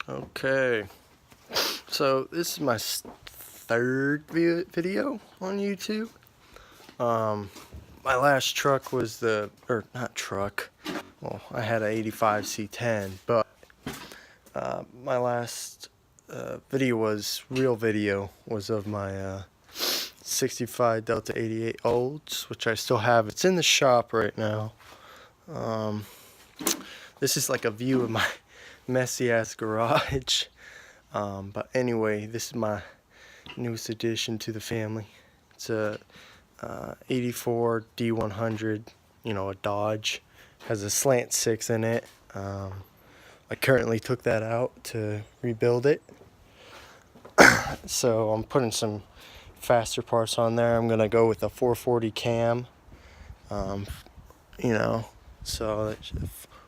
Okay, so this is my third video on YouTube. My last truck was not truck, well, I had an 85 C10, but my last real video was of my 65 Delta 88 Olds, which I still have. It's in the shop right now. This is like a view of my messy ass garage. But anyway, this is my newest addition to the family. It's a 84 D100, a Dodge. Has a slant 6 in it. I currently took that out to rebuild it. So I'm putting some faster parts on there. I'm gonna go with a 440 cam. So that's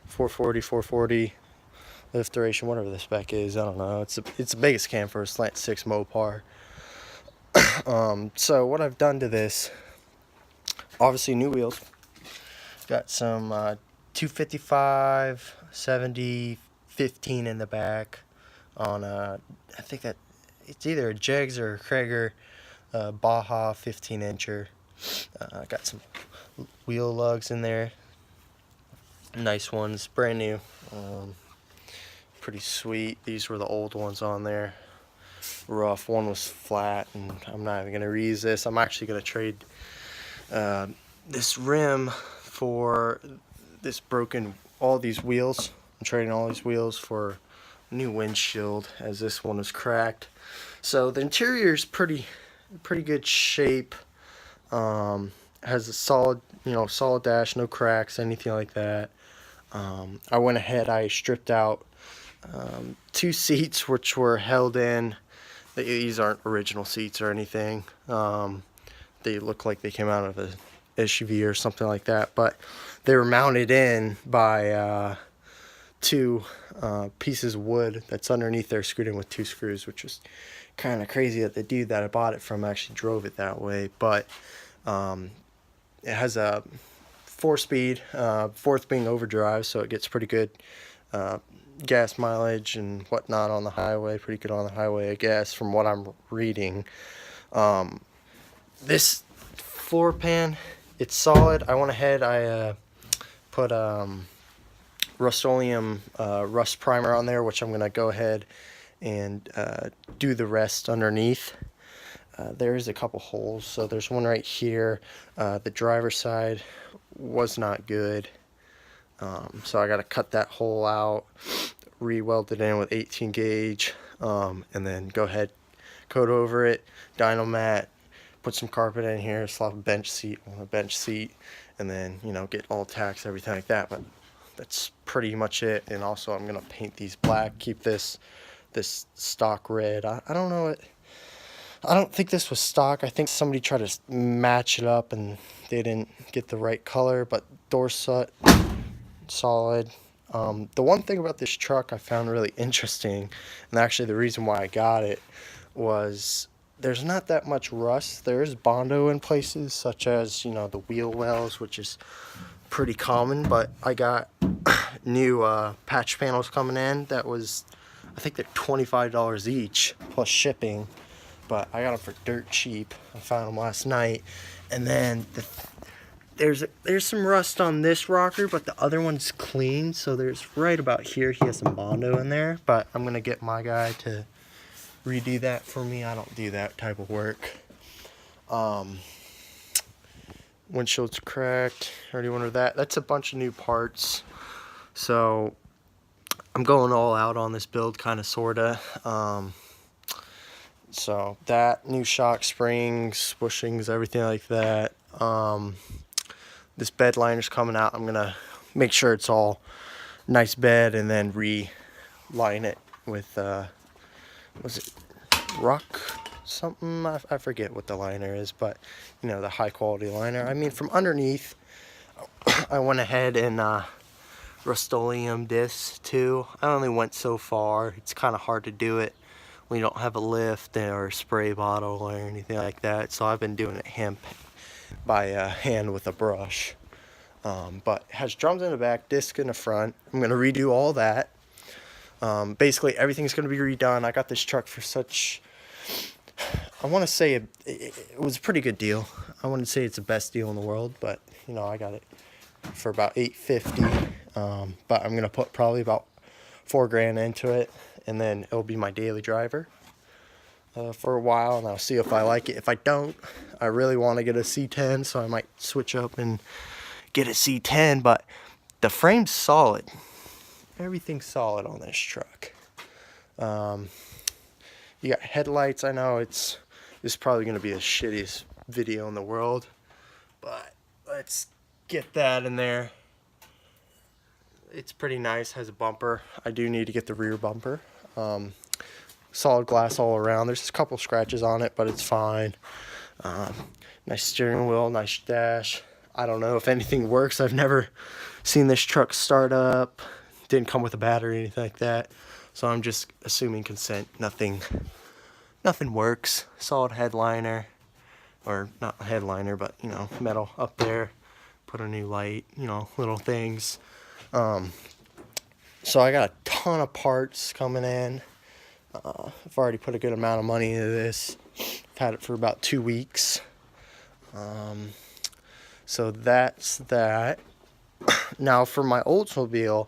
440 lift duration, whatever the spec is, I don't know. It's the biggest cam for a slant 6 Mopar. So what I've done to this, obviously new wheels. Got some 255 70 15 in the back on I think that it's either a Jegs or a Krager Baja 15 incher. Got some wheel lugs in there, nice ones, brand new. Pretty sweet. These were the old ones on there. Rough. One was flat, and I'm not even gonna reuse this. I'm actually gonna trade this rim for this all these wheels. I'm trading all these wheels for a new windshield, as this one is cracked. So the interior is pretty good shape. Has a solid dash, no cracks, anything like that. I went ahead, I stripped out 2 seats which were held in. These aren't original seats or anything. They look like they came out of a SUV or something like that, but they were mounted in by 2 pieces of wood that's underneath there, screwed in with 2 screws, which is kind of crazy that the dude that I bought it from actually drove it that way. But it has a 4-speed, 4th being overdrive, so it gets pretty good gas mileage and whatnot on the highway. Pretty good on the highway, I guess, from what I'm reading. This floor pan, it's solid. I went ahead, I put Rust-Oleum rust primer on there, which I'm gonna go ahead and do the rest underneath. There is a couple holes, so there's one right here. The driver's side was not good, so I got to cut that hole out, re-weld it in with 18 gauge, and then go ahead, coat over it, dyno mat, put some carpet in here, slap a bench seat on a bench seat, and then get all tacks, everything like that. But that's pretty much it. And also I'm gonna paint these black, keep this stock red. I don't know it. I don't think this was stock. I think somebody tried to match it up and they didn't get the right color, but door set, solid. The one thing about this truck I found really interesting, and actually the reason why I got it, was there's not that much rust. There is Bondo in places, such as, the wheel wells, which is pretty common, but I got new patch panels coming in. That was, I think they're $25 each, plus shipping. But I got them for dirt cheap. I found them last night. And then there's some rust on this rocker, but the other one's clean. So there's right about here, he has some Bondo in there. But I'm going to get my guy to redo that for me. I don't do that type of work. Windshield's cracked. Already went over that. That's a bunch of new parts. So I'm going all out on this build, kind of, sorta. So that, new shock springs, bushings, everything like that. This bed liner's coming out. I'm gonna make sure it's all nice bed, and then re-line it with was it rock something? I forget what the liner is, but the high quality liner. I mean, from underneath I went ahead and Rust-Oleum this too. I only went so far. It's kind of hard to do it when you don't have a lift or a spray bottle or anything like that. So I've been doing it by hand with a brush. But it has drums in the back, disc in the front. I'm going to redo all that. Basically, everything's going to be redone. I got this truck for such, I want to say it was a pretty good deal. I wouldn't say it's the best deal in the world, but you know, I got it for about $850. But I'm going to put probably about $4,000 into it, and then it'll be my daily driver for a while, and I'll see if I like it. If I don't, I really want to get a C10, so I might switch up and get a C10, but the frame's solid. Everything's solid on this truck. You got headlights. I know this is probably going to be the shittiest video in the world, but let's get that in there. It's pretty nice. Has a bumper. I do need to get the rear bumper. Solid glass all around. There's a couple scratches on it, but it's fine. Nice steering wheel, nice dash. I don't know if anything works. I've never seen this truck start up. Didn't come with a battery or anything like that, so I'm just assuming consent. Nothing works. Solid headliner, or not a headliner, but you know, metal up there. Put a new light, you know, little things. So I got a ton of parts coming in. I've already put a good amount of money into this. I've had it for about 2 weeks. So that's that. Now for my Oldsmobile,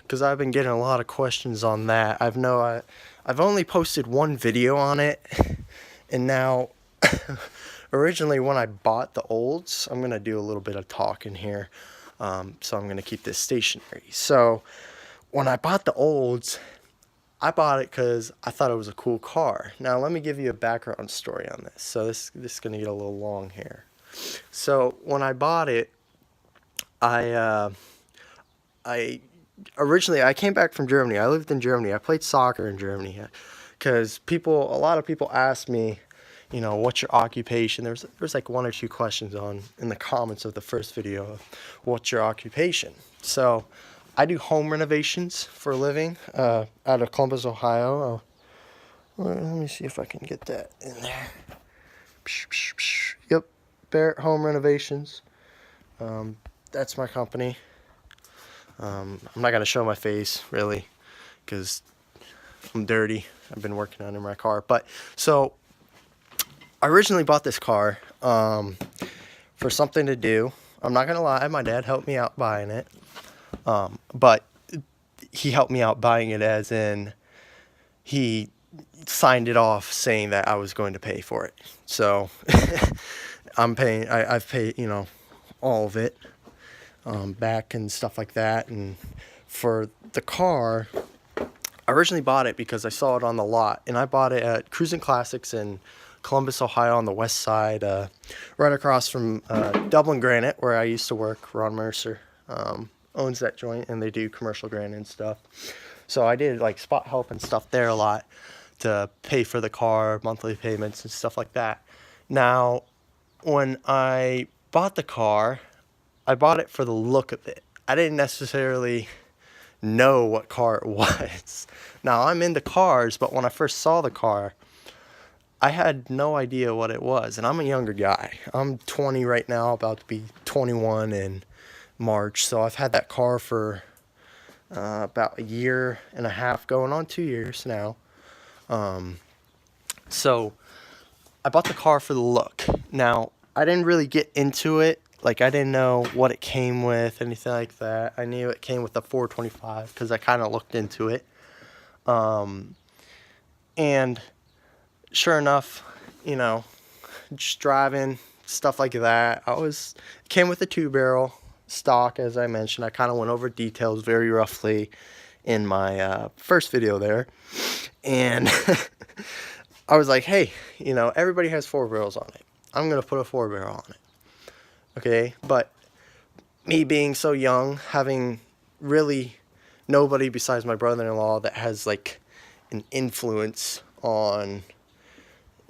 because I've been getting a lot of questions on that. I've only posted one video on it, and now originally when I bought the Olds, I'm gonna do a little bit of talking here, so I'm gonna keep this stationary. So when I bought the Olds, I bought it because I thought it was a cool car. Now let me give you a background story on this. So this is gonna get a little long here. So when I bought it, I came back from Germany. I lived in Germany. I played soccer in Germany because a lot of people asked me, you know, what's your occupation? There's like 1 or 2 questions in the comments of the first video of what's your occupation. So I do home renovations for a living out of Columbus, Ohio. Let me see if I can get that in there. Yep, Barrett Home Renovations. That's my company. I'm not going to show my face, really, because I'm dirty. I've been working on it in my car. But, so, I originally bought this car for something to do. I'm not going to lie, my dad helped me out buying it. But he helped me out buying it as in he signed it off saying that I was going to pay for it. So, I've paid, you know, all of it. Back and stuff like that. And for the car, I originally bought it because I saw it on the lot, and I bought it at Cruising Classics in Columbus, Ohio, on the west side, right across from Dublin Granite, where I used to work. Ron Mercer owns that joint, and they do commercial granite and stuff. So I did like spot help and stuff there a lot to pay for the car, monthly payments and stuff like that. Now, when I bought the car, I bought it for the look of it. I didn't necessarily know what car it was. Now, I'm into cars, but when I first saw the car, I had no idea what it was. And I'm a younger guy. I'm 20 right now, about to be 21 in March. So I've had that car for about 1.5 years, going on 2 years now. So I bought the car for the look. Now, I didn't really get into it. Like, I didn't know what it came with, anything like that. I knew it came with a 425 because I kind of looked into it. And sure enough, you know, just driving, stuff like that. It came with a 2-barrel stock, as I mentioned. I kind of went over details very roughly in my first video there. And I was like, hey, you know, everybody has 4 barrels on it. I'm going to put a 4-barrel on it. Okay, but me being so young, having really nobody besides my brother-in-law that has like an influence on,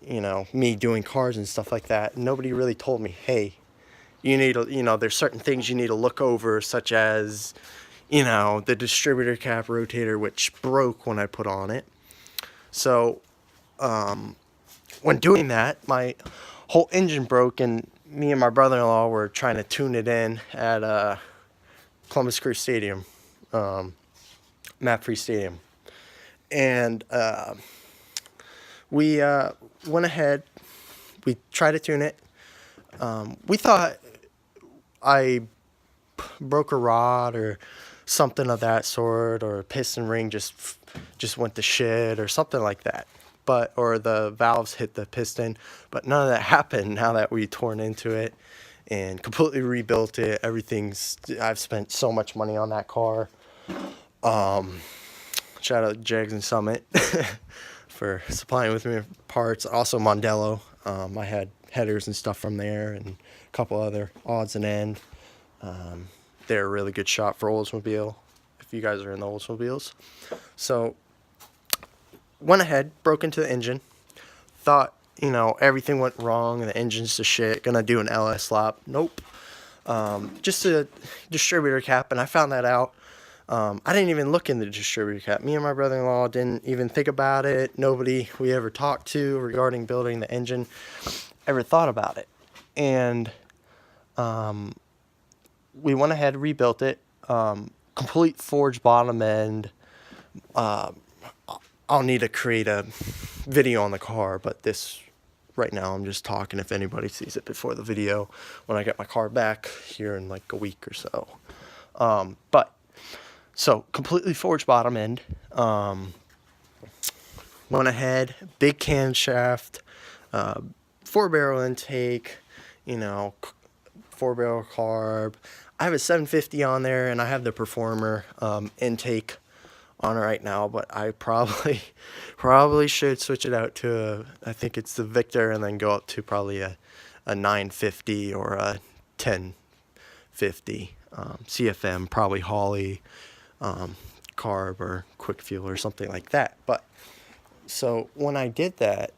you know, me doing cars and stuff like that, nobody really told me, hey, you need to, you know, there's certain things you need to look over, such as, you know, the distributor cap rotator, which broke when I put on it. So, when doing that, my whole engine broke, and me and my brother-in-law were trying to tune it in at Columbus Crew Stadium, Map Free Stadium. And we went ahead. We tried to tune it. We thought I broke a rod or something of that sort, or a piston ring just went to shit or something like that. But or the valves hit the piston, but none of that happened. Now that we torn into it and completely rebuilt it, I've spent so much money on that car. Shout out Jags and Summit for supplying with me parts. Also Mondello. I had headers and stuff from there and a couple other odds and end. They're a really good shop for Oldsmobile if you guys are in the Oldsmobiles. So went ahead, broke into the engine. Thought, everything went wrong and the engine's to shit. Gonna do an LS swap. Nope. Just a distributor cap, and I found that out. I didn't even look in the distributor cap. Me and my brother-in-law didn't even think about it. Nobody we ever talked to regarding building the engine ever thought about it. And we went ahead and rebuilt it. Complete forged bottom end. I'll need to create a video on the car, but right now I'm just talking if anybody sees it before the video when I get my car back here in like a week or so. So completely forged bottom end. Went ahead, big camshaft, 4-barrel intake, 4-barrel carb. I have a 750 on there, and I have the Performer intake on it right now, but I probably should switch it out to I think it's the Victor, and then go up to probably a 950 or a 1050 CFM, probably Holley carb or quick fuel or something like that. But so when I did that,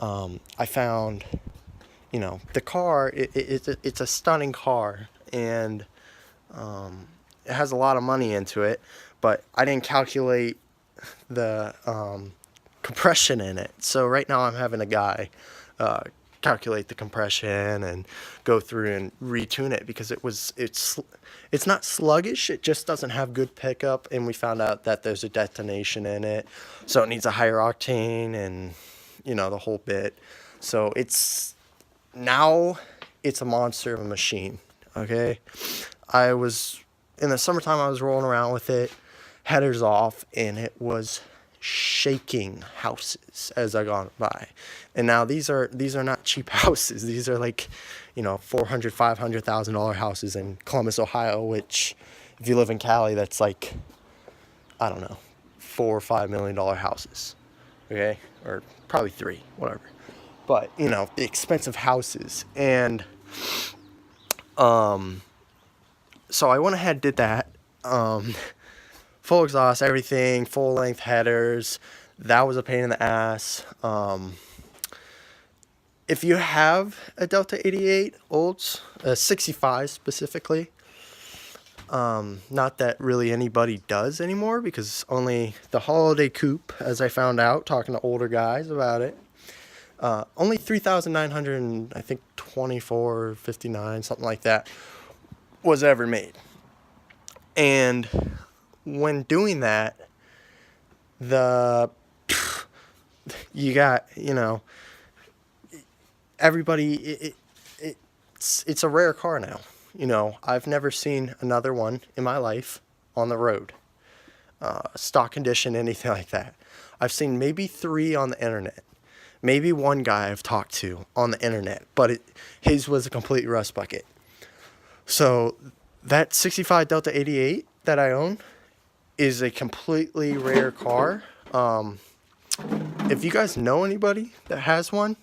I found the car, it's a stunning car, and it has a lot of money into it, but I didn't calculate the compression in it. So right now I'm having a guy calculate the compression and go through and retune it, because it's not sluggish, it just doesn't have good pickup, and we found out that there's a detonation in it, so it needs a higher octane and the whole bit. So now it's a monster of a machine. Okay, in the summertime I was rolling around with it, headers off, and it was shaking houses as I gone by. And now these are not cheap houses. These are like $400,000-$500,000 houses in Columbus, Ohio, which if you live in Cali, that's like, I don't know, $4 or $5 million houses. Okay, or probably 3, whatever. But the expensive houses. And so I went ahead and did that. Full exhaust, everything, full length headers. That was a pain in the ass. If you have a Delta 88 Olds, 65 specifically, not that really anybody does anymore, because only the Holiday Coupe, as I found out talking to older guys about it, only 3,900, I think 24.59, something like that, was ever made. And when doing that, you got everybody. It's a rare car now. I've never seen another one in my life on the road, stock condition, anything like that. I've seen maybe 3 on the internet. Maybe one guy I've talked to on the internet, but his was a complete rust bucket. So that 65 Delta 88 that I own is a completely rare car. If you guys know anybody that has one,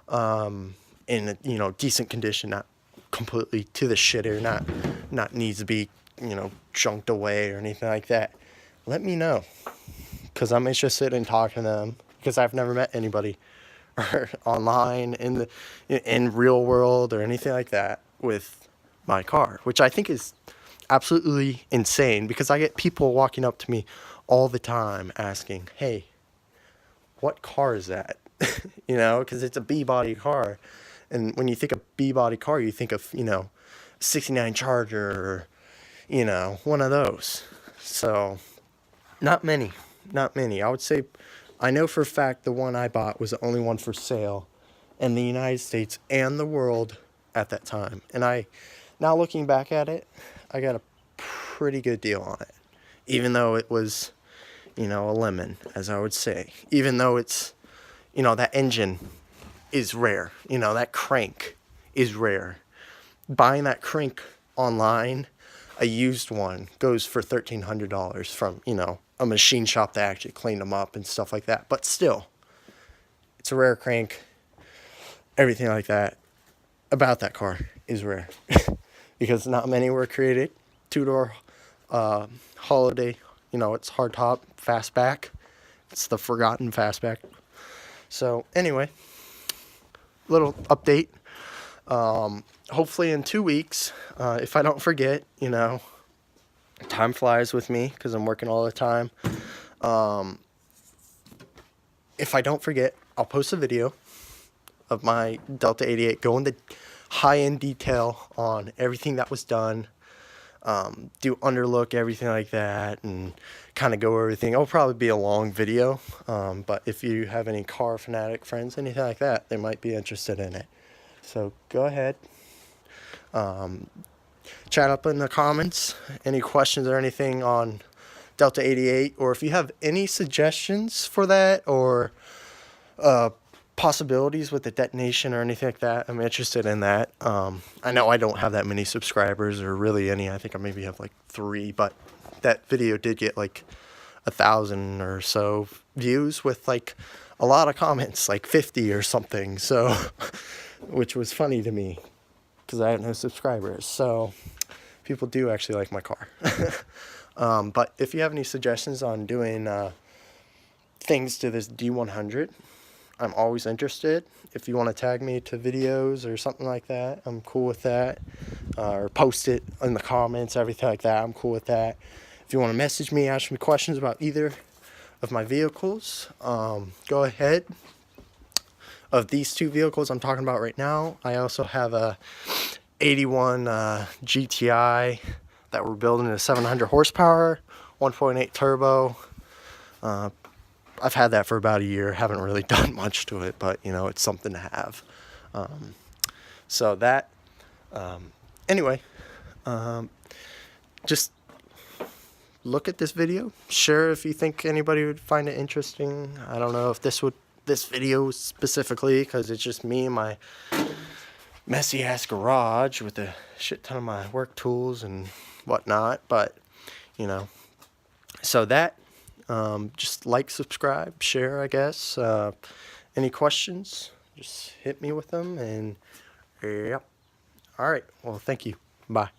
in decent condition, not completely to the shitter, not needs to be junked away or anything like that, let me know, because I'm interested in talking to them, because I've never met anybody or online in real world or anything like that with my car, which I think is absolutely insane, because I get people walking up to me all the time asking, hey, what car is that? Because it's a B-body car. And when you think of B-body car, you think of, 69 Charger or, one of those. So Not many. Not many. I would say, I know for a fact the one I bought was the only one for sale in the United States and the world at that time. And now looking back at it, I got a pretty good deal on it. Even though it was, a lemon, as I would say. Even though it's, that engine is rare. That crank is rare. Buying that crank online, a used one, goes for $1,300 from, a machine shop that actually cleaned them up and stuff like that. But still, it's a rare crank. Everything like that about that car is rare. Because not many were created. Two-door holiday, it's hardtop, fastback. It's the forgotten fastback. So anyway, little update. Hopefully in 2 weeks, if I don't forget, time flies with me because I'm working all the time. If I don't forget, I'll post a video of my Delta 88, go into high-end detail on everything that was done, do underlook, everything like that, and kind of go over everything. It'll probably be a long video, but if you have any car fanatic friends, anything like that, they might be interested in it. So go ahead. Chat up in the comments any questions or anything on Delta 88, or if you have any suggestions for that, or possibilities with the detonation or anything like that. I'm interested in that. I know I don't have that many subscribers, or really any. I think I maybe have like 3, but that video did get like 1,000 or so views with like a lot of comments, like 50 or something. So, which was funny to me because I have no subscribers. So people do actually like my car. But if you have any suggestions on doing things to this D100, I'm always interested. If you want to tag me to videos or something like that, I'm cool with that. Or post it in the comments, everything like that, I'm cool with that. If you want to message me, ask me questions about either of my vehicles, go ahead. Of these 2 vehicles I'm talking about right now, I also have a 81 GTI that we're building at 700 horsepower, 1.8 turbo. I've had that for about a year. Haven't really done much to it, but it's something to have. So that, anyway, just look at this video. Share if you think anybody would find it interesting. I don't know if this video specifically, because it's just me and my messy ass garage with a shit ton of my work tools and whatnot. But so that. Just like, subscribe, share, I guess. Any questions, just hit me with them. And yep. All right. Well, thank you. Bye.